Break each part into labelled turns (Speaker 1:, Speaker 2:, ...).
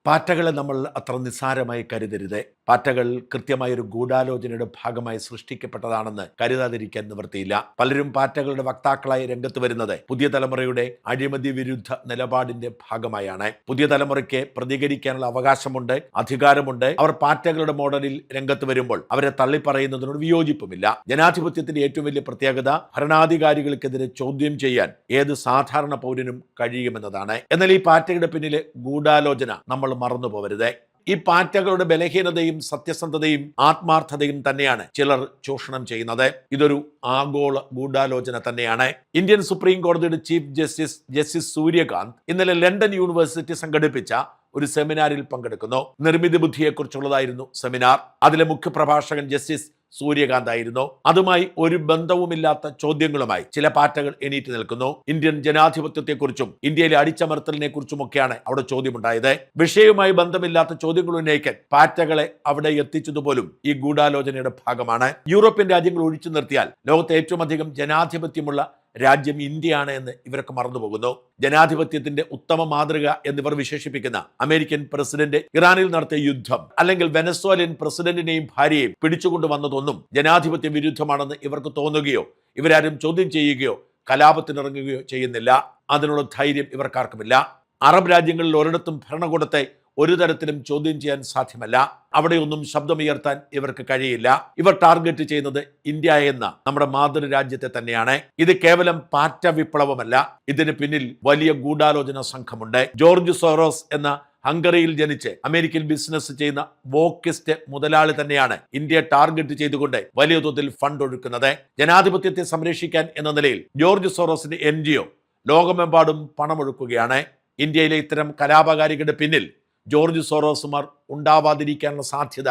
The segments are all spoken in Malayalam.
Speaker 1: പാറ്റകളെ നമ്മൾ അത്ര നിസ്സാരമായി കരുതരുത്. പാറ്റകൾ കൃത്യമായൊരു ഗൂഢാലോചനയുടെ ഭാഗമായി സൃഷ്ടിക്കപ്പെട്ടതാണെന്ന് കരുതാതിരിക്കാൻ നിവൃത്തിയില്ല. പലരും പാറ്റകളുടെ വക്താക്കളായി രംഗത്ത് വരുന്നത് പുതിയ തലമുറയുടെ അഴിമതി വിരുദ്ധ നിലപാടിന്റെ ഭാഗമായാണ്. പുതിയ തലമുറയ്ക്ക് പ്രതികരിക്കാനുള്ള അവകാശമുണ്ട്, അധികാരമുണ്ട്. അവർ പാറ്റകളുടെ മോഡലിൽ രംഗത്ത് വരുമ്പോൾ അവരെ തള്ളിപ്പറയുന്നതിനോട് വിയോജിപ്പുമില്ല. ജനാധിപത്യത്തിന്റെ ഏറ്റവും വലിയ പ്രത്യേകത ഭരണാധികാരികൾക്കെതിരെ ചോദ്യം ചെയ്യാൻ ഏത് സാധാരണ പൗരനും കഴിയുമെന്നതാണ്. എന്നാൽ ഈ പാറ്റയുടെ പിന്നിലെ ഗൂഢാലോചന നമ്മൾ മറന്നു പോകരുത്. ഈ പാറ്റകളുടെ ബലഹീനതയും സത്യസന്ധതയും ആത്മാർത്ഥതയും തന്നെയാണ് ചിലർ ചൂഷണം ചെയ്യുന്നത്. ഇതൊരു ആഗോള ഗൂഢാലോചന തന്നെയാണ്. ഇന്ത്യൻ സുപ്രീം കോടതിയുടെ ചീഫ് ജസ്റ്റിസ് സൂര്യകാന്ത് ഇന്നലെ ലണ്ടൻ യൂണിവേഴ്സിറ്റി സംഘടിപ്പിച്ച ഒരു സെമിനാറിൽ പങ്കെടുക്കുന്നു. നിർമ്മിത ബുദ്ധിയെക്കുറിച്ചുള്ളതായിരുന്നു സെമിനാർ. അതിലെ മുഖ്യപ്രഭാഷകൻ ജസ്റ്റിസ് സൂര്യകാന്ത് ആയിരുന്നു. അതുമായി ഒരു ബന്ധവുമില്ലാത്ത ചോദ്യങ്ങളുമായി ചില പാറ്റകൾ എണീറ്റ് നിൽക്കുന്നു. ഇന്ത്യൻ ജനാധിപത്യത്തെക്കുറിച്ചും ഇന്ത്യയിലെ അടിച്ചമർത്തലിനെ കുറിച്ചുമൊക്കെയാണ് അവിടെ ചോദ്യമുണ്ടായത്. വിഷയവുമായി ബന്ധമില്ലാത്ത ചോദ്യങ്ങൾ ഉന്നയിക്കാൻ പാറ്റകളെ അവിടെ എത്തിച്ചതുപോലും ഈ ഗൂഢാലോചനയുടെ ഭാഗമാണ്. യൂറോപ്യൻ രാജ്യങ്ങൾ ഒഴിച്ചു നിർത്തിയാൽ ലോകത്തെ ഏറ്റവും അധികം ജനാധിപത്യമുള്ള രാജ്യം ഇന്ത്യയാണ് എന്ന് ഇവരൊക്കെ മറന്നുപോകുന്നു. ജനാധിപത്യത്തിന്റെ ഉത്തമ മാതൃക എന്നിവർ വിശേഷിപ്പിക്കുന്ന അമേരിക്കൻ പ്രസിഡന്റ് ഇറാനിൽ നടത്തിയ യുദ്ധം, അല്ലെങ്കിൽ വെനസ്വേലൻ പ്രസിഡന്റിനെയും ഭാര്യയെയും പിടിച്ചുകൊണ്ടുവന്നതൊന്നും ജനാധിപത്യ വിരുദ്ധമാണെന്ന് ഇവർക്ക് തോന്നുകയോ ഇവരാരും ചോദ്യം ചെയ്യുകയോ കലാപത്തിനിറങ്ങുകയോ ചെയ്യുന്നില്ല. അതിനുള്ള ധൈര്യം ഇവർക്കാർക്കുമില്ല. അറബ് രാജ്യങ്ങളിൽ ഒരിടത്തും ഭരണകൂടത്തെ ഒരു തരത്തിലും ചോദ്യം ചെയ്യാൻ സാധ്യമല്ല. അവിടെയൊന്നും ശബ്ദമുയർത്താൻ ഇവർക്ക് കഴിയില്ല. ഇവർ ടാർഗറ്റ് ചെയ്യുന്നത് ഇന്ത്യ എന്ന നമ്മുടെ മാതൃരാജ്യത്തെ തന്നെയാണ്. ഇത് കേവലം പാറ്റ വിപ്ലവമല്ല, ഇതിന് പിന്നിൽ വലിയ ഗൂഢാലോചന സംഘമുണ്ട്. ജോർജ് സോറോസ് എന്ന ഹംഗറിയിൽ ജനിച്ച് അമേരിക്കൻ ബിസിനസ് ചെയ്യുന്ന വോക്കിസ്റ്റ് മുതലാളി തന്നെയാണ് ഇന്ത്യയെ ടാർഗറ്റ് ചെയ്തുകൊണ്ട് വലിയ തോതിൽ ഫണ്ട് ഒഴുക്കുന്നത്. ജനാധിപത്യത്തെ സംരക്ഷിക്കാൻ എന്ന നിലയിൽ ജോർജ് സോറോസിന്റെ NGO ലോകമെമ്പാടും പണമൊഴുക്കുകയാണ്. ഇന്ത്യയിലെ ഇത്തരം കലാപകാരികളുടെ പിന്നിൽ ജോർജ് സോറോസുമാർ ഉണ്ടാവാതിരിക്കാനുള്ള സാധ്യത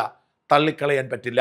Speaker 1: തള്ളിക്കളയാൻ പറ്റില്ല.